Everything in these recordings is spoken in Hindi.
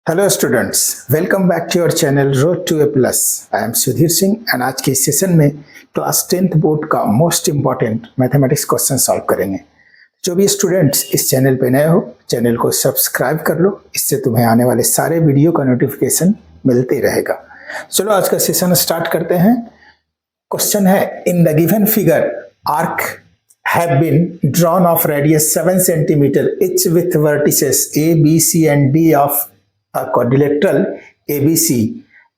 Hello students, welcome back to your channel road to A plus. I am Sudhir Singh and आज के इस सेशन में क्लास 10th बोर्ड का most important mathematics question solve करेंगे। जो भी स्टूडेंट्स इस चैनल पे नए हो, चैनल को सब्सक्राइब कर लो, इससे तुम्हें आने वाले सारे वीडियो का नोटिफिकेशन मिलते रहेगा। चलो आज का सेशन स्टार्ट करते हैं। क्वेश्चन है, in the given figure arc have been drawn of radius 7 centimeter each with vertices A, B, C and D of a quadrilateral ABC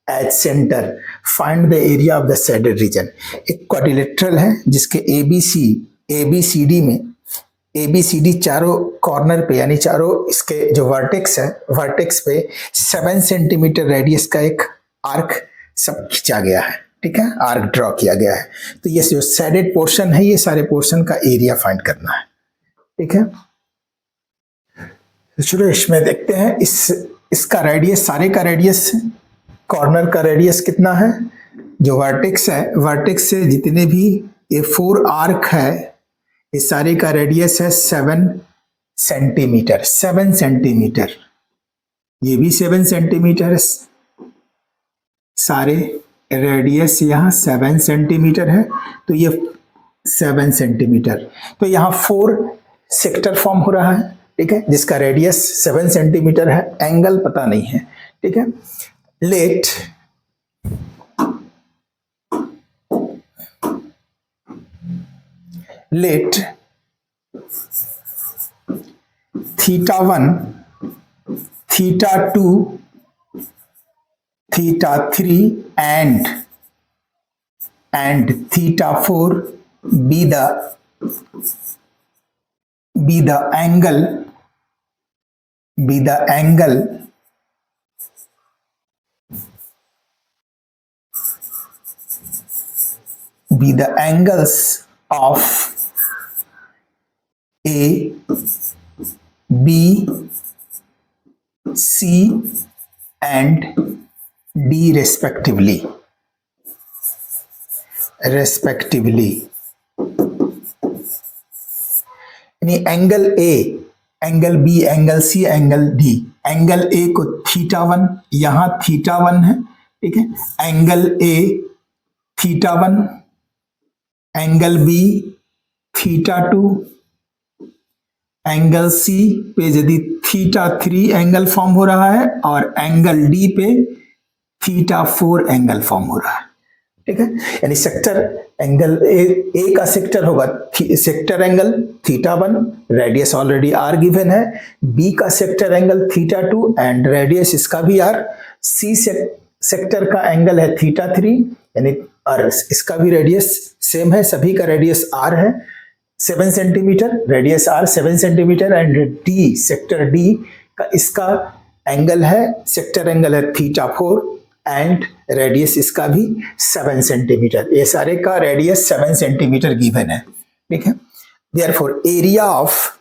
as center. Find the area of the shaded region. एक quadrilateral है जिसके ABCD में ABCD चारों कॉर्नर पे यानी चारों इसके जो वर्टेक्स है, वर्टेक्स पे 7 सेंटीमीटर रेडियस का एक आर्क सब खींचा गया है। ठीक है, आर्क ड्रॉ किया गया है। तो ये जो शेडेड पोर्शन है, ये सारे पोर्शन का एरिया फाइंड करना है। ठीक है, तो चलो इसमें देखते हैं। इसका रेडियस, सारे का रेडियस, कॉर्नर का रेडियस कितना है। जो वर्टेक्स है, वर्टेक्स से जितने भी ये 4 आर्क है, ये सारे का रेडियस है 7 सेंटीमीटर। 7 सेंटीमीटर, ये भी 7 सेंटीमीटर, सारे रेडियस यहाँ 7 सेंटीमीटर है, तो ये 7 सेंटीमीटर। तो यहाँ 4 सेक्टर फॉर्म हो रहा है। ठीक है, जिसका रेडियस 7 सेंटीमीटर है, एंगल पता नहीं है। ठीक है, late θ1, θ2, θ3 and θ4 be the angle angles of A, B, C and D respectively। यानी angle A, angle B, angle C, angle D. Angle A को θ1, यहाँ θ1 है। ठीक है, angle A θ1, angle B θ2, angle C पे यदि θ3 एंगल फॉर्म हो रहा है और एंगल डी पे θ4 एंगल फॉर्म हो रहा है। ठीक है, यानी सेक्टर एंगल ए का सेक्टर होगा sector angle θ1, radius already R given है। बी का सेक्टर एंगल θ2 एंड रेडियस इसका भी आर। सी सेक्टर का एंगल है θ3 यानी और इसका भी रेडियस सेम है, सभी का रेडियस आर है 7 centimetre, radius r 7 centimetre. And D, sector D का इसका एंगल है, सेक्टर एंगल है θ4 एंड रेडियस इसका भी 7 सेंटीमीटर। ये सारे का रेडियस 7 सेंटीमीटर गिवन है। ठीक है, therefore area of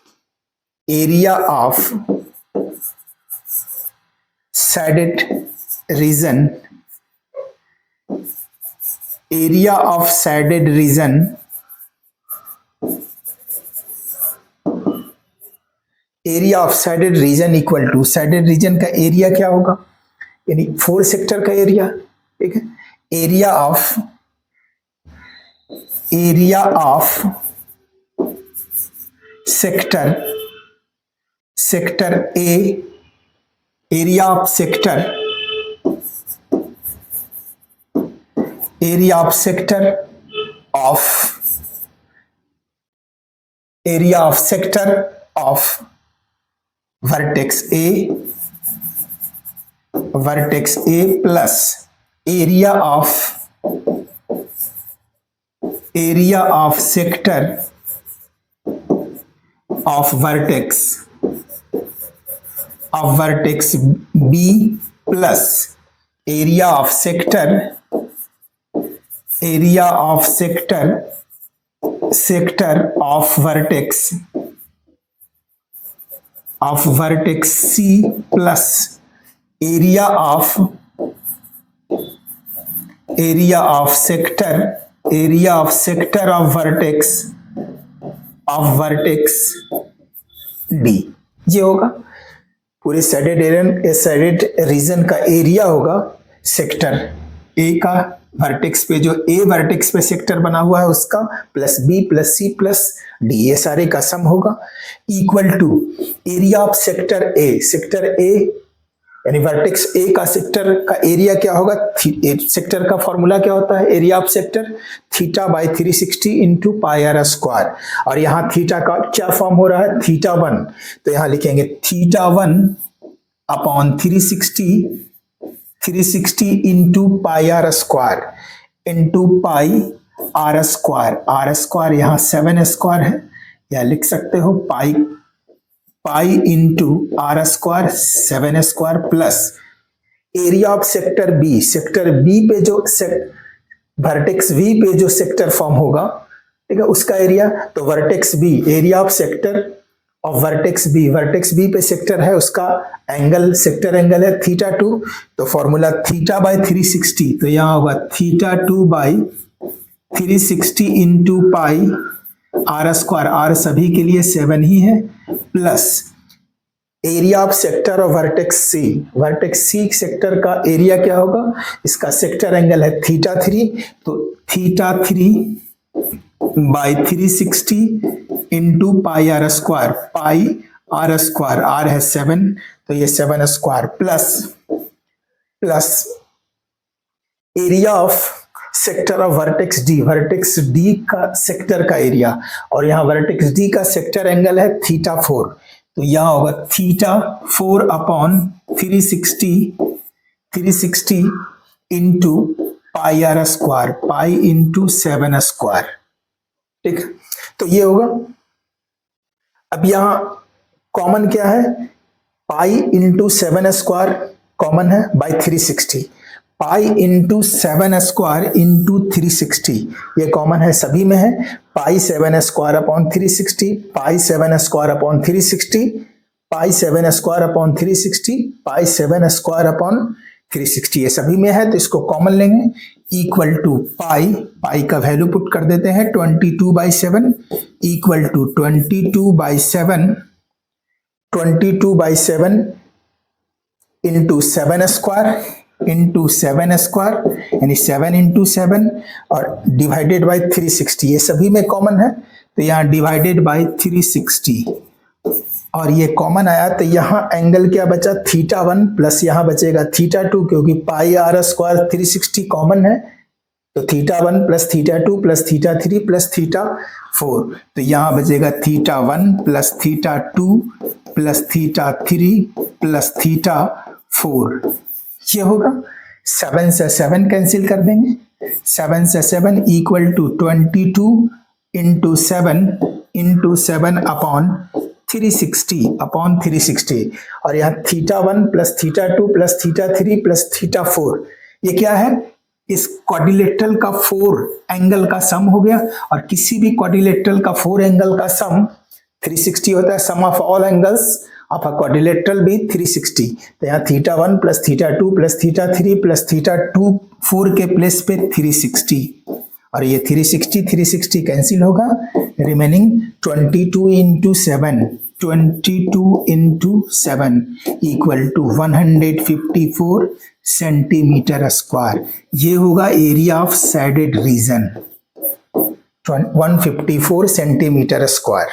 shaded region, area of shaded region equal to, shaded region का एरिया क्या होगा, यानी 4 सेक्टर का एरिया। ठीक है, area of sector A, area of sector of vertex A plus area of sector of vertex B plus area of sector of vertex C plus area of sector area of sector of vertex D, ये होगा पूरे सैडेड रीजन का एरिया होगा सेक्टर ए का, वर्टेक्स पे जो ए वर्टेक्स पे सेक्टर बना हुआ है उसका, plus B plus C plus D, ये सारे का सम होगा, equal to area of sector A यानी वर्टेक्स ए का सेक्टर का एरिया क्या होगा, सेक्टर का फॉर्मूला क्या होता है, area of sector theta by 360 into pi r square, और यहाँ थीटा का क्या फॉर्म हो रहा है, थीटा 1, तो यहाँ लिखेंगे theta 1 upon 360 into pi r square into pi r square यहाँ 7 स्क्वायर है, या लिख सकते हो pi into r square 7 square plus area of sector B पे जो वर्टेक्स बी पे जो सेक्टर फॉर्म होगा, ठीक है, उसका एरिया, तो vertex B, area of sector of vertex B पे सेक्टर है, उसका एंगल, सेक्टर एंगल है थीटा 2, तो फॉर्मूला थीटा बाई 360, तो यहाँ होगा theta 2 by 360 into pi r square, r सभी के लिए 7 ही है, plus area of sector of vertex C sector का एरिया क्या होगा, इसका सेक्टर एंगल है थीटा 3, तो theta 3 by 360 into pi r square, r है 7, तो ये 7 square plus area of sector of vertex D का सेक्टर का एरिया, और यहाँ वर्टेक्स डी का सेक्टर एंगल है थीटा 4, तो यहाँ होगा theta 4 upon 360 into pi r square, pi into 7 square, ठीक, तो ये होगा। अब यहाँ कॉमन क्या है, पाई इंटू 7 स्क्वायर कॉमन है by 360, pi into 7 square into 360 ये कॉमन है, सभी में है, पाई 7 स्क्वायर अपॉन 360, पाई 7 स्क्वायर अपॉन 360, पाई 7 स्क्वायर अपॉन 360, पाई 7 स्क्वायर अपॉन 360 ये सभी में है, तो इसको कॉमन लेंगे, इक्वल टू पाई का वैल्यू पुट कर देते हैं 22/7 इक्वल टू 22/7 इंटू 7 स्क्वायर यानी 7 इंटू 7 और डिवाइडेड बाई 360 ये सभी में कॉमन है, तो यहाँ डिवाइडेड बाई 360 और ये कॉमन आया, तो यहाँ एंगल क्या बचा, थीटा 1 प्लस यहाँ बचेगा थीटा 2, क्योंकि पाई आर स्क्वायर 360 कॉमन है, तो theta 1 plus theta 2 plus theta 3 plus theta 4, तो यहाँ बचेगा theta 1 plus theta 2 plus theta 3 plus theta 4, ये होगा। 7 से 7 कैंसिल कर देंगे, 7 से 7 इक्वल टू 22 इंटू 7 अपॉन 360 और यहाँ theta 1 plus theta 2 plus theta 3 plus theta 4 ये क्या है, इस क्वाड्रिलेटरल का 4 एंगल का सम हो गया, और किसी भी क्वाड्रिलेटरल का 4 एंगल का सम 360 होता है, sum of all angles of a quadrilateral भी 360, तो यहाँ theta 1 plus theta 2 plus theta 3 plus theta 2 4 के प्लेस पे 360 और ये 360 कैंसिल होगा, remaining 22 into 7 equal to 154 centimetre square, ये होगा area of shaded region 154 centimetre square.